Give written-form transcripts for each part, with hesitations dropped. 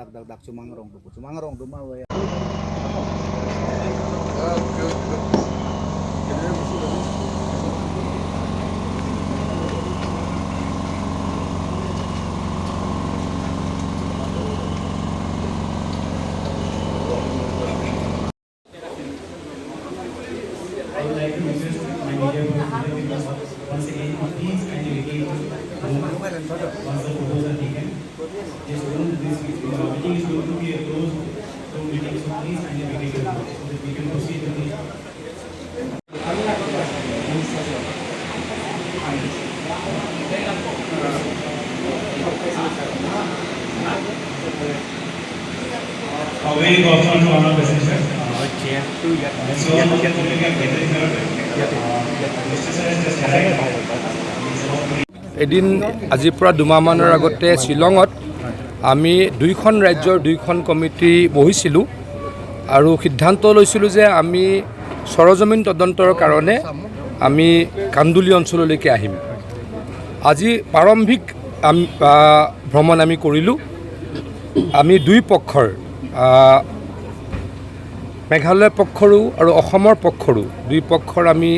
dak cumangrong mah we. I would like to request my media members once again, please kindly vacate the room once the photos are taken. This meeting is going to be a closed room meeting, so please kindly vacate the room so that we can proceed with the a very good afternoon to all our present sir. So এদিন আজিৰ পৰা দুমাহমানৰ আগতে শ্বিলঙত আমি দুইখন ৰাজ্যৰ দুইখন committee বহিছিলোঁ আৰু সিদ্ধান্ত লৈছিলোঁ যে আমি সৰজমিন তদন্তৰ কাৰণে আমি কান্দুলি অঞ্চললৈকে আহিম। আজি প্ৰাৰম্ভিক ভ্ৰমণ আমি কৰিলোঁ। আমি দুই পক্ষৰ মেঘালয় পক্ষৰো আৰু অসমৰ পক্ষৰো দুই পক্ষৰ আমি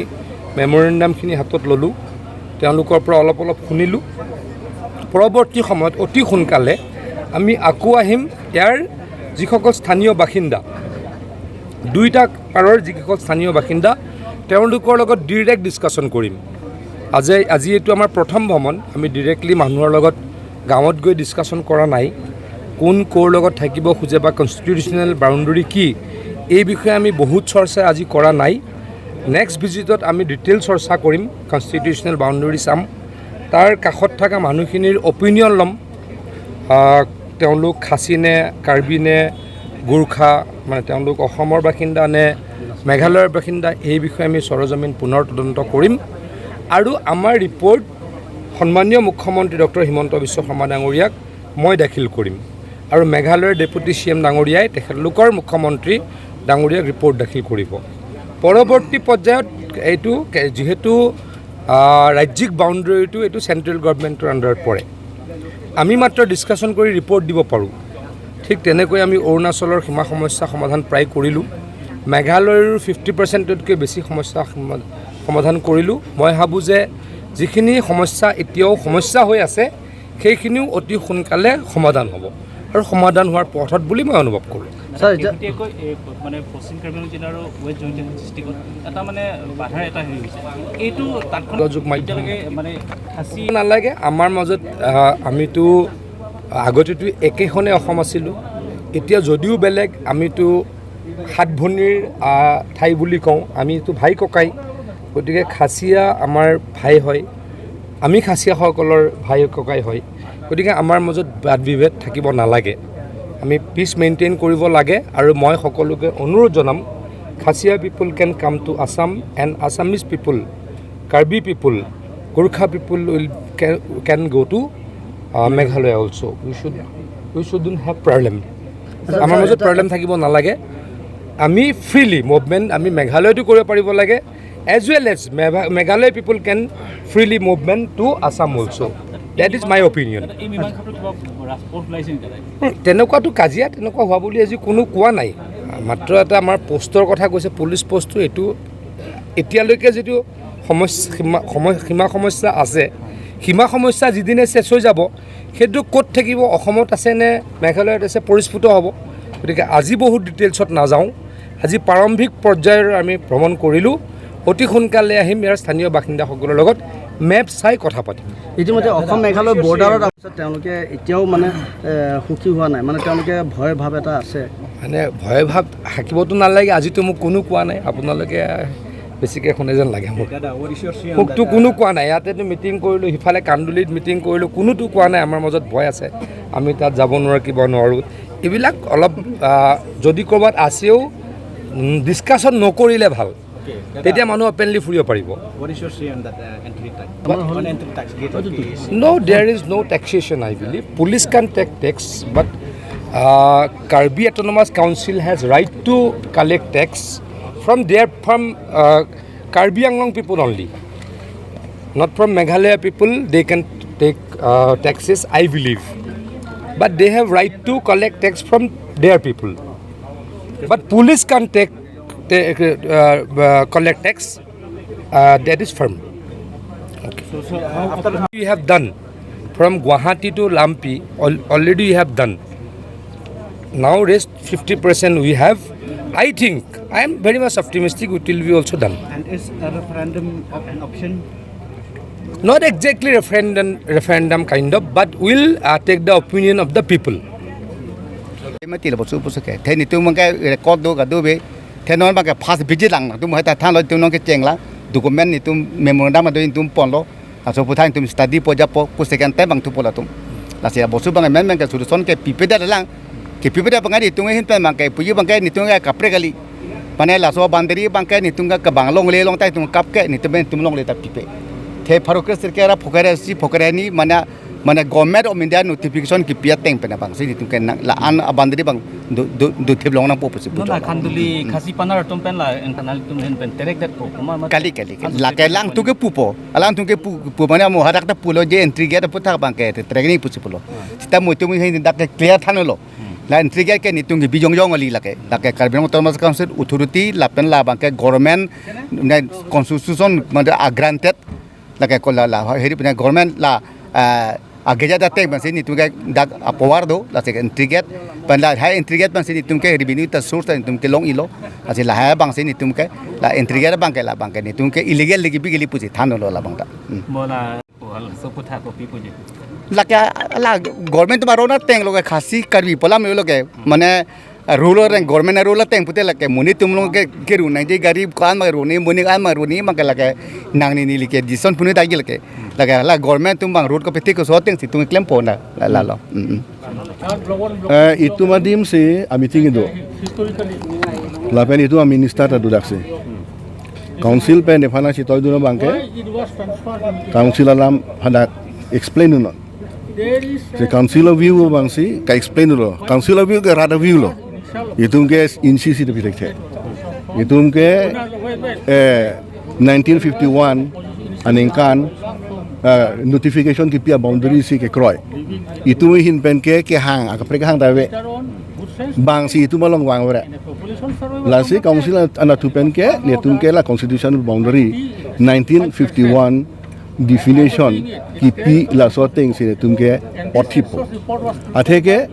মেমৰেণ্ডামখিনি হাতত ল'লোঁ। তেওঁলোকৰ পৰা অলপ শুনিলোঁ। পৰৱৰ্তী সময়ত অতি সোনকালে আমি আকৌ আহিম ইয়াৰ যিসকল স্থানীয় বাসিন্দা দুইটা পাৰৰ যিসকল স্থানীয় বাসিন্দা তেওঁলোকৰ লগত ডিৰেক্ট ডিছকাশ্যন কৰিম। আজি এইটো আমাৰ প্ৰথম ভ্ৰমণ। আমি ডিৰেক্টলি মানুহৰ লগত গাঁৱত গৈ ডিছকাশ্যন কৰা নাই। কোন ক'ৰ লগত থাকিব খোজে বা কনষ্টিটিউশ্যনেল বাউণ্ডেৰী কি এই বিষয়ে আমি বহুত চৰ্চা আজি কৰা নাই। নেক্সট ভিজিটত আমি ডিটেইল চৰ্চা কৰিম, কনষ্টিটিউশ্যনেল বাউণ্ডেৰী চাম, তাৰ কাষত থকা মানুহখিনিৰ অপিনিয়ন ল'ম। তেওঁলোক খাচী নে কাৰ্বি নে গোৰ্খা, মানে তেওঁলোক অসমৰ বাসিন্দা নে মেঘালয়ৰ বাসিন্দা, এই বিষয়ে আমি সৰজমিন পুনৰ তদন্ত কৰিম আৰু আমাৰ ৰিপৰ্ট সন্মানীয় মুখ্যমন্ত্ৰী ডক্টৰ হিমন্ত বিশ্ব শৰ্মা ডাঙৰীয়াক মই দাখিল কৰিম আৰু মেঘালয়ৰ ডেপুটি CM ডাঙৰীয়াই তেখেতলোকৰ মুখ্যমন্ত্ৰী ডাঙৰীয়াক ৰিপৰ্ট দাখিল কৰিব। পৰৱৰ্তী পৰ্যায়ত এইটো যিহেতু ৰাজ্যিক বাউণ্ডেৰীটো এইটো চেণ্ট্ৰেল গভৰ্ণমেণ্টৰ আণ্ডাৰত পৰে, আমি মাত্ৰ ডিছকাশ্যন কৰি ৰিপৰ্ট দিব পাৰোঁ। ঠিক তেনেকৈ আমি অৰুণাচলৰ সীমা সমস্যা সমাধান প্ৰায় কৰিলোঁ। মেঘালয়ৰ 50%তকৈ বেছি সমস্যা সমাধান কৰিলোঁ। মই ভাবোঁ যে যিখিনি সমস্যা এতিয়াও সমস্যা হৈ আছে সেইখিনিও অতি সোনকালে সমাধান হ'ব আৰু সমাধান হোৱাৰ পথত বুলি মই অনুভৱ কৰোঁ। মানে পশ্চিম কাৰ্বি জিলা আৰু ৱেষ্ট জইণ্ট ডিষ্ট্ৰিক্টত এটা মানে বাধাৰ এটা হেৰি হৈছে, এইটো যোগাযোগ মাধ্যমে মানে খাচী নালাগে আমাৰ মাজত। আমিতো আগতেতো একেখনে অসম আছিলোঁ, এতিয়া যদিও বেলেগ, আমিতো সাত ভনীৰ ঠাই বুলি কওঁ, আমিতো ভাই ককাই, গতিকে খাচীয়া আমাৰ ভাই হয়, আমি খাচীয়াসকলৰ ভাই ককাই হয়। গতিকে আমাৰ মাজত বাদ বিভেদ থাকিব নালাগে, আমি পিচ মেইনটেইন কৰিব লাগে। আৰু মই সকলোকে অনুৰোধ জনাম, Khasia people can come to Assam and Assamese people, Karbi people, Gorkha people can go to Meghalaya also'. We shouldn't have problem. আমাৰ মাজত প্ৰব্লেম থাকিব নালাগে। আমি ফ্ৰীলি মুভমেণ্ট আমি মেঘালয়তো কৰিব পাৰিব লাগে, as well as Meghalaya people can freely movement to Assam also'. That is my opinion. তেনেকুৱাতো কাজিয়া তেনেকুৱা হোৱা বুলি আজি কোনো কোৱা নাই, মাত্ৰ এটা আমাৰ পষ্টৰ কথা কৈছে, পুলিচ পষ্টটো। এইটো এতিয়ালৈকে যিটো সীমা সমস্যা আছে, সীমা সমস্যা যিদিনে চেচ হৈ যাব সেইটো ক'ত থাকিব, অসমত আছে নে মেঘালয়ত আছে, পৰিস্ফুট হ'ব। গতিকে আজি বহুত ডিটেইলছত নাযাওঁ। আজি প্ৰাৰম্ভিক পৰ্যায়ৰ আমি ভ্ৰমণ কৰিলোঁ। অতি সোনকালে আহিম ইয়াৰ স্থানীয় বাসিন্দাসকলৰ লগত মেপ চাই কথা পাতিম। ইতিমধ্যে অসম মেঘালয় বৰ্ডাৰত আছে, তেওঁলোকে এতিয়াও মানে সুখী হোৱা নাই, মানে তেওঁলোকে ভয় ভাৱ এটা আছে। মানে ভয় ভাৱ থাকিবতো নালাগে, আজিতো মোক কোনো কোৱা নাই, আপোনালোকে বেছিকৈ শুনে যেন লাগে মোকতো কোনো কোৱা নাই। ইয়াতেতো মিটিং কৰিলোঁ, সিফালে কান্দুলিত মিটিং কৰিলোঁ, কোনোতো কোৱা নাই আমাৰ মাজত ভয় আছে, আমি তাত যাব নোৱাৰোঁ, কিবা নোৱাৰোঁ। এইবিলাক অলপ যদি ক'ৰবাত আছেও ডিছকাশ্যন নকৰিলে ভাল, তেতিয়া মানুহ অপেনলি ফুৰিব পাৰিব। No, there is no taxation, I believe. Police can take tax, but Karbi Autonomous Council has right to collect tax from Karbi Anglong people only, not from Meghalaya people. They can take taxes, I believe. but they have right to collect tax from their people. But police can't collect tax. That is firm. Okay. So how We have done from Guwahati to Lampi. Already we have done. Now rest 50% we have. I think I am very much optimistic it will be also done. And is a referendum an option? Not exactly referendum kind of, but will take the opinion of the people. Mà chỉ là một số cái thế thì tôi mang cái code đó cả đối với thế nói bằng cái pass visit lăng tôi mới ta thang rồi tôi nói cái chèn lá document thì tôi memorandum mà tôi pon lo à số phụ thay tôi study po japo po second time bằng tôi po là tôi là sẽ một số bằng cái cái solution cái PPT lang cái PPT bằng cái thì tôi hiện tại bằng cái puji bằng cái thì tôi cái kapre kali pane là số bandari bằng cái thì tôi cái bang long le long tay tôi kap cái thì tôi long le ta PPT thế farokes cái ra phokare ni mana government of India notification ki pia teng pena bang sini tungken la an abandri bang do theblong nang popos no na Khanduli khasi panar tum pen la en kanal tum hen pen terek dat ko kuma kali la ke lang tu ke pupo alang tu ke pu mana mo hadak ta pulo je entry gate puthak bang ke trek ni pusi pulo sita mo tu mi hin dak clear thanolo la entry gate ke ni tung bi jong jong ali la ke Governmental Autonomous Council authority la pen la bang ke government constitution mana granted la ke ko la heri pen government la Agak jada teh bang sini tungkai dak apawar do, lah sekian intrigat, pandai hai intrigat bang sini tungkai revenue ta source ta tungkai long ilo, asal lah hai bang sini tungkai lah intrigat bang kai lah bang kai ni tungkai illegal lagi bigili puji thano lo lah bang ta. Mola so putha ko pi puji. Lah kya lah government tu baru na teng lo ke khasi karbi pola me lo ke mana ruler and government ruler teng putih lah ke muni tum lo ke runa je garib kan ma runi muni kan ma runi mak lah ke nang ni li ke dison puni ta gil ke lah government tum bang road ko peti ko so teng si tung claim pona lah lo. Itu madim se ami tinggi do. Lapen itu ami minister ta dudak se. Council pe nefana si toy duna bangke. Council alam hada explain no. Se council view bang si ka explain lo. Council view ke rada view lo. Itu ke incisi de pitek. Itu ke 1951 aning kan notification ki pia boundary si ke kroy. Itu hin pen ke hang akapre hang dawe. Bang si itu malong wang ora. La si council ana tu pen ke ne tum ke la constitutional boundary 1951 definition ki pi la sorting si tum ke otipo. Athe ke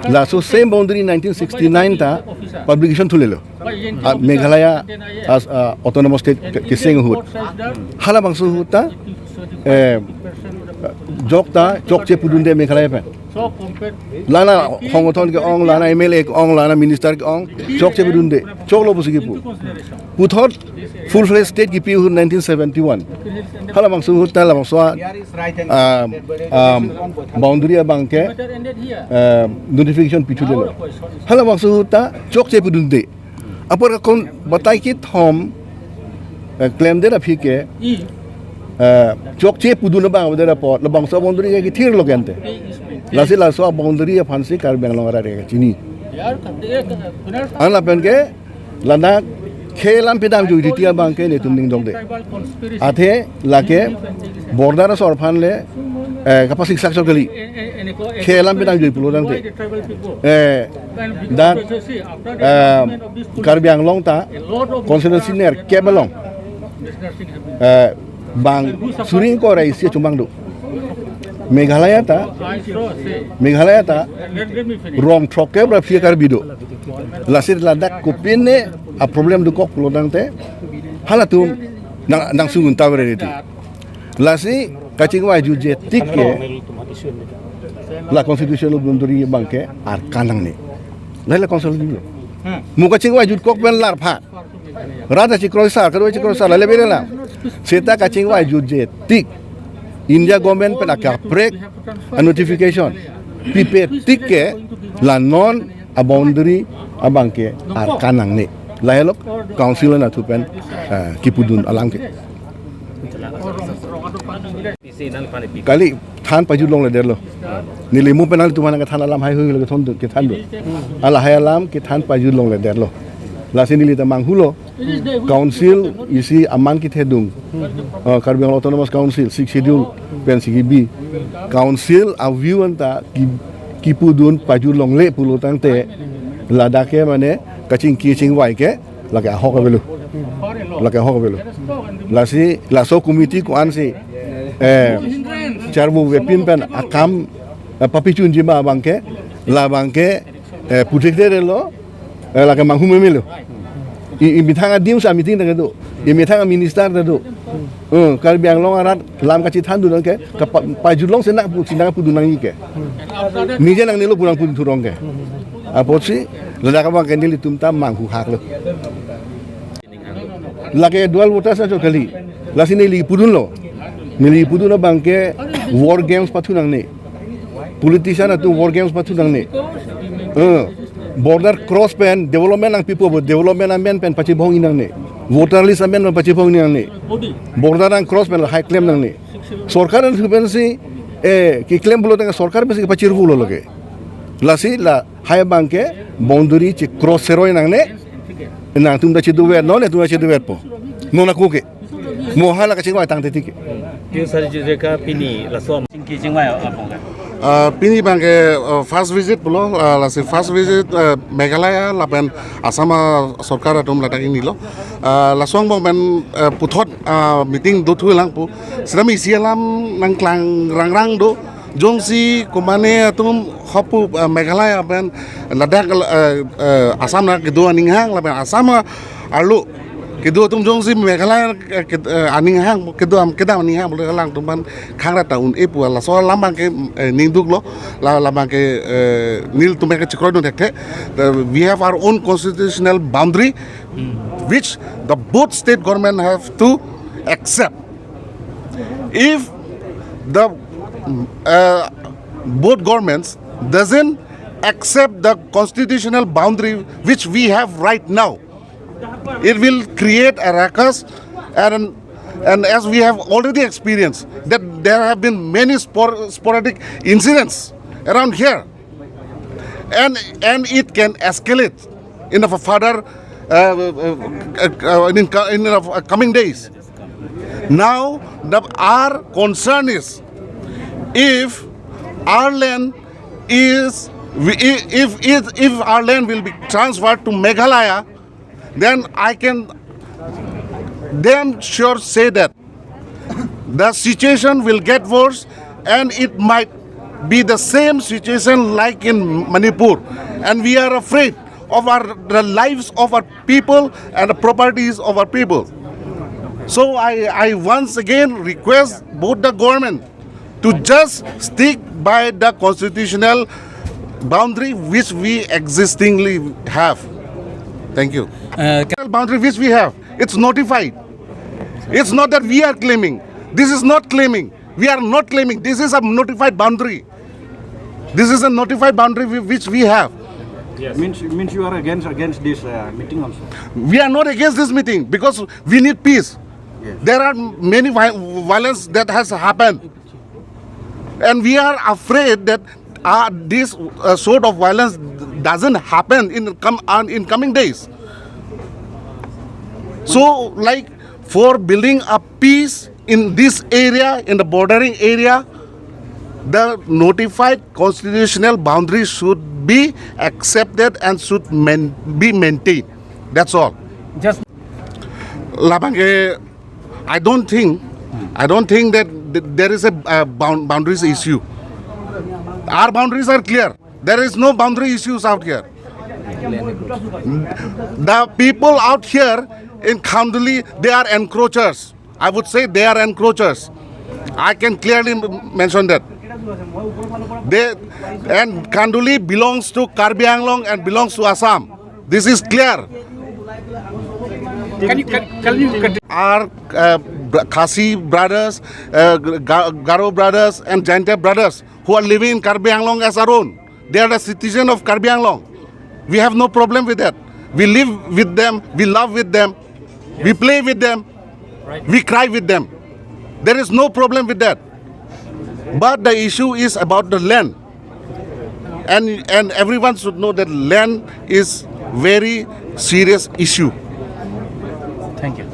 la so same boundary 1969 ta publication thulelo. Meghalaya as autonomous state ke sing hut. Hala bang su huta jokta jokche pudunde Meghalaya pen. Lana hongoton ke ong lana MLA ke ong lana minister ke ong jokche pudunde choklo busi pu. Puthot full fledged state ki pi 1971. Hala bang su huta la bang so boundary bang ke notification pichu delo. Hala bang su huta jokche pudunde. Apar kon batai ki thom claim de la phi ke jokche puduna bang de la pot la bang so boundary ke thir lo gente. Lasi la so boundary ya phansi kar bang lo ra re chini. Ana pen ke lana khelam pidam ju ditia bang ke ne tumning dong de. Athe la ke border sor phan le kapasik sakso kali. Khelam pidam ju pulo dang te. Da kar bang long ta constituency ner ke belong. Bang suring ko rai sia chumbang do. Meghalaya ta rom troke bra fia kar bido. Lasir ladak kupine a problem du kok lodang te hala tu nang sungun tawre itu. Lasi kacing wa juje tikke la constitutional boundary bangke ar kanang ni. La constitution. Mu kacing wa jud kok ben lar pha. Rada cikroisa kadoi cikroisa la lebere la. Seta kacing wa juje tik India government pen akak break a notification pipe tikke la non a boundary abangke ar kanang ni laelok council na tupen kipudun alangke kali than paju long le derlo nilimu penal tu mana ka than alam hai hui le thon ke than do ala hai alam ke than paju long le derlo la sinili ta manghulo council isi aman ki thedung Governmental Autonomous Council 6 schedule pen CGB council a view anta kipudun paju longle pulo tangte ladake mane kaching kicing wai ke laka hok belu laka hok belu lasi laso committee ko ansi charbu wepin pen akam papichun jima bangke la bangke putekte lo laka manghume melu imitanga dim sa meeting da do imitanga minister da do kal biang long arat lam kachi thandu nang ke paju long senak pu sinang pu dunang ni ke nije nang ni lo pulang pu turong ke aposi ladaka bang kendili tumta manghu hak lo lake dual voters sa kali lasini li pudun lo mili pudun na bangke war games pathunang ni politician atu war games pathunang ni border cross pen development ang people development ang men pen pachi bhong inang ni voter list ang men pachi bhong inang ni border ang cross pen high claim nang ni sarkar ang pen si ki claim bolo tang sarkar besi pachi ru lo loge lasi la high bank ke boundary chi cross zero nang ne nang tum da chi du wer no ne tum da chi du wer po no na ku ke mo hala ka chi wa tang te ti ke Piyush Hazarika pini lasom singki jingwai apong Pini bangke first visit pulo lasi first visit Meghalaya lapen Asama Sarkar atum lataki nilo lasong bang ben puthot meeting do thu lang pu sedami sialam nang klang rang do jongsi kumane atum hopu Meghalaya ben ladak Asam na kedo aning hang lapen Asama alu kedo tum jongsi Meghalaya aning hang kedo aning hang boleh lang tuman khang rata un epu la so lambang ke ningduk lo la lambang ke nil tume ke chikro no dekhe we have our own constitutional boundary which the both state government have to accept if the both governments doesn't accept the constitutional boundary which we have right now, it will create a ruckus, and as we have already experienced that there have been many sporadic incidents around here, and it can escalate in a further in coming days. Now our concern is if our land is if our land will be transferred to Meghalaya, then I can damn sure say that the situation will get worse, and it might be the same situation like in Manipur, and we are afraid of the lives of our people and the properties of our people. So I once again request both the government to just stick by the constitutional boundary which we existingly have. Thank you. Boundary which we have, it's notified. It's not that we are claiming. This is not claiming. We are not claiming. This is a notified boundary. This is a notified boundary which we have. Yes. Means you are against this meeting also. We are not against this meeting because we need peace. Yes. There are many violence that has happened, and we are afraid that this sort of violence doesn't happen in coming days. So, like for building a peace in this area, in the bordering area, the notified constitutional boundaries should be accepted and should be maintained. That's all. Just Labange, I don't think that there is a boundaries issue. Our boundaries are clear. There is no boundary issues out here. The people out here in Khanduli, they are encroachers. I would say they are encroachers. I can clearly mention that. And Khanduli belongs to Karbi Anglong and belongs to Assam. This is clear. can you Our Khasi brothers, Garo brothers and Jaintia brothers who are living in Karbi Anglong as our own. They are the citizen of Karbi Anglong. We have no problem with that. We live with them, we love with them, we play with them, we cry with them. There is no problem with that. But the issue is about the land. And everyone should know that land is very serious issue. Thank you.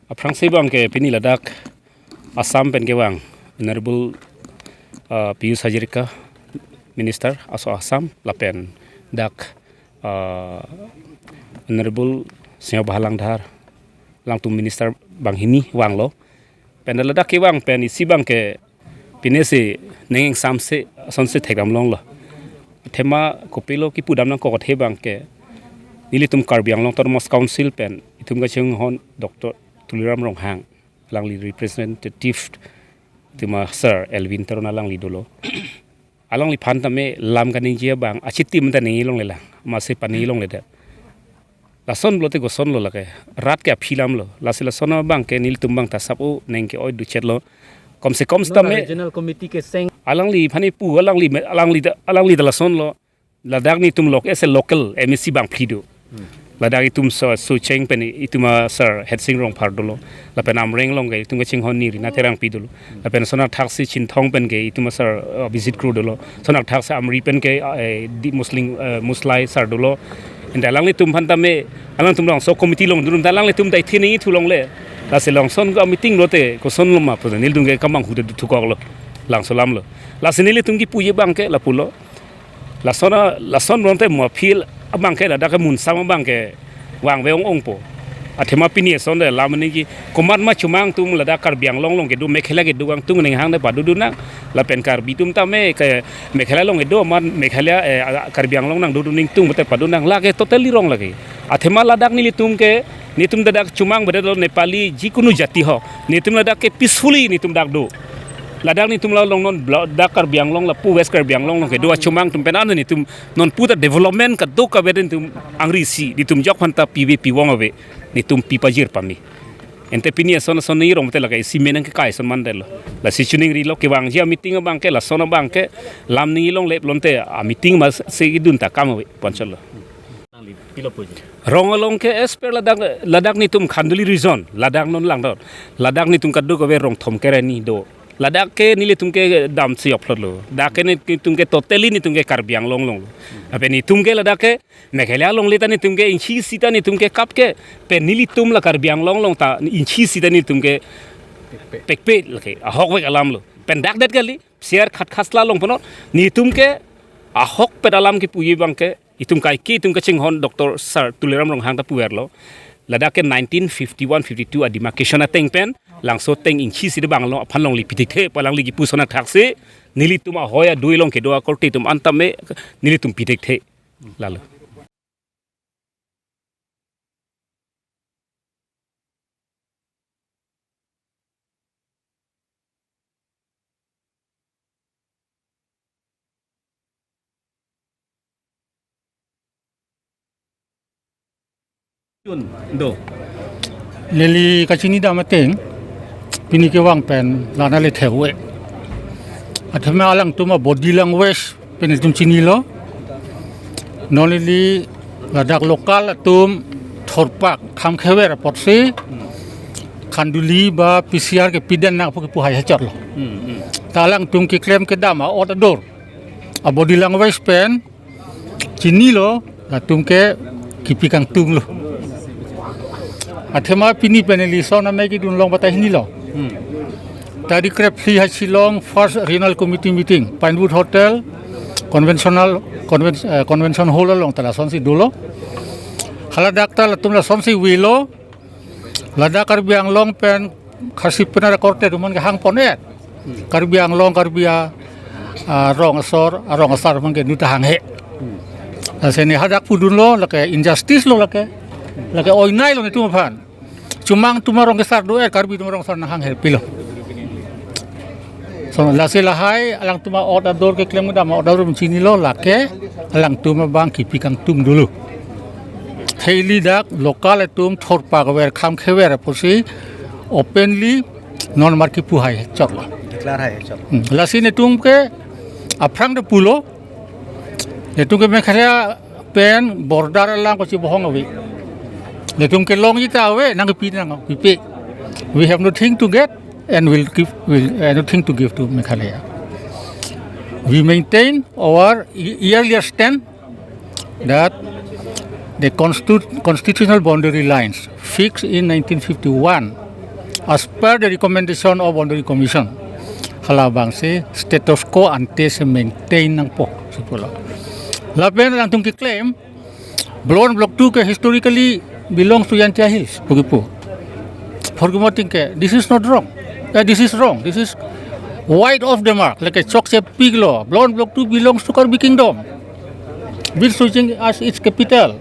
Aprang sebang ke pini ladak Assam pen kewang Honorable Piyush Hazarika Minister aso Assam lapen dak Honorable Seo Bahalang Dhar lang tu Minister bang hini wang lo pen dak ke wang pen isi bang ke pinese neng ingsamse sonse thekram long lo thema kopelo ki pudam nang ko the bang ke nilitum karbiang long tormos council pen itum ga cheng hon Dr. Tuliram Ronghang lang li representative tuma sir Elvin Taruna lang li dolo along li phan tame lam ka ning jia bang achiti mta nei long le la ma se pani long le da la son blote go son lo la ke rat ke philam lo la se la son bang ke nil tum bang ta sapu neng ke oi du chet lo kom se kom sta me regional committee ke seng alang li phani pu alang li da la son lo la dak ni tum lok as a local MSC bang phido la dak itum so cheng pen ituma sir head sing rong phar dolo la pen am reng long ge itum ge ching hon ni na terang pi dolo la pen sonak thaksi chin thong pen ge ituma sir visit crew dolo sonak thaksa am ri pen ge di muslim muslai sar dolo inda lang li tum phan ta me alang tum long so committee long dum da lang li tum dai thini thu long le la se long son ga meeting lote ko son lo ma pu nil dung ge kamang hu de thu kok lo lang so lam lo la se nil tum gi pu ye bang ke la pu lo la son ron te mo phil abang ke la da ka mun sam bang ke wang ve ong po athema pini son de lam ni gi komat ma chumang tum la da kar biang long long ke du me khela ke du wang tung ning hang de pa du na la pen kar bi tum ta me ke me khela long ke do man me khela kar biang long nang du ning tung te pa du nang la ke totally wrong la ke athema la dak ni tum ke ni tum da dak chumang bade lo nepali ji kunu jati ho ni tum la dak ke peacefully ni tum dak do ladang ni tum la long non dakar biang long la pu west kar biang long ke dua chumang tum penan ni tum non pu da development ka do ka beden tum angri si di tum jok phanta pvp wong ave ni tum pipajir pami ente pini son ni rom te la kai si menang ke kai son mandel la si chuning ri lo ke wang jia meeting bang ke la son bang ke lam ni long le lonte a meeting ma se idun ta kam ave panchal rong ke esper ladak ni tum Khanduli region ladak non lang dot ladak ni tum kaddo ko ve rong thom kere ni do ladak ke nile tumke dam si ophlot lo dak ne tumke totally ni tumke karbiang long long ape ni tumke ladak ke meghalaya long leta ni tumke inchi sita ni tumke kap ke pe nili tum la karbiang long long ta inchi sita ni tumke pekpe lake ahok wek alam lo pen dak det kali share khat khasla long pono ni tumke ahok pe dalam ki puyi bang ke itum kai ki tumke chinghon Dr. Sir Tuliram Ronghang ta puer lo ladak ke 1951-52 a demarcation a teng pen lang so teng inchi si de bang long phan long li pitik the palang li gi pu sonak thakse nili tum a hoya dui long ke do korti tum antame nili tum pitik the lalo do leli kachini da mateng pini ke wang pen lana le thewe athama alang tuma body language pen tum chini lo nolili ladak lokal tum thorpak kham khewer potse Khanduli ba PCR ke pidan na pu hai hachar lo talang tum ki claim ke dama odor a body language pen chini lo tum ke kipikang tung lo athema pini peneli sona megi dun long bata hini lo tadi krep free ha Shillong first regional committee meeting Pinewood Hotel convention hall long tala sonsi dolo hala dakta la tumla sonsi wilo lada karbiang long pen khasi pena korte duman ga hang ponet karbiang long karbia rong asar man ge nuta hang he asene hadak pudun lo la ke injustice lo la ke oinai lo ni tu phan chumang tumarong ke sar do karbi tumarong sar na hang he pilo so la se la hai alang tuma order dor ke claim da ma order rum chini lo la ke alang tuma bang kipikang tum dulu Haili dak local tum thorpa wer kham khewer posi openly non marki pu hai chorla declare hai chal la sine tum ke aprang de pulo etu ke me khaya pen border lang ko chi bohong awi le tum ke long ita we nang pi nang pi we have nothing to get and will nothing to give to Meghalaya. We maintain our earlier stand that the constitutional boundary lines fixed in 1951 as per the recommendation of Boundary Commission halabang si status quo ante se maintain ng po sipulo. Lapen lang tung claim block 2 ke historically belongs to Yantia Hills pugipu. Forgumoting ke this is not wrong. This is wrong. This is wide off the mark. Like a Chokse pig law. Block 2 belongs to Karbi Kingdom. Bill switching as its capital.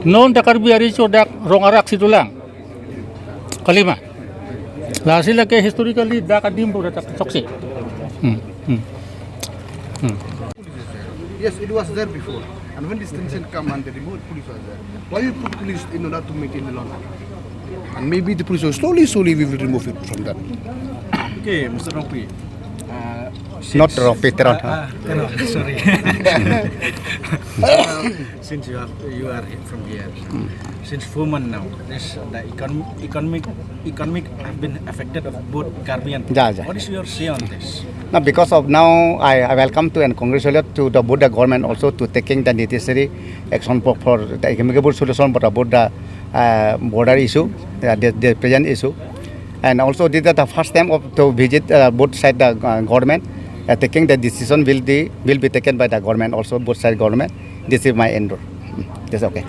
Non ta Karbi Aricho dak rongarak situ lang. Kalima. La sila ke historically dak adim do dak Chokse. Yes, it was there before. And when this tension come and the remote police was there, why you put police in order to maintain the law? And maybe the police will slowly we will remove it from that. Okay, Mr. Rompi. Not wrong, Peter. Sorry. Since you are from here, since 4 months now, the economic have been affected of both Karbi and Ja, ja. What is your say on this? Now, because of now, I welcome to and congratulate to the Buddha government also to taking the necessary action for the amicable solution for the Buddha border issue, the present issue. And also this is the first time to visit both side the government. Taking the decision will be taken by the government also, both side government. This is my end. That's okay.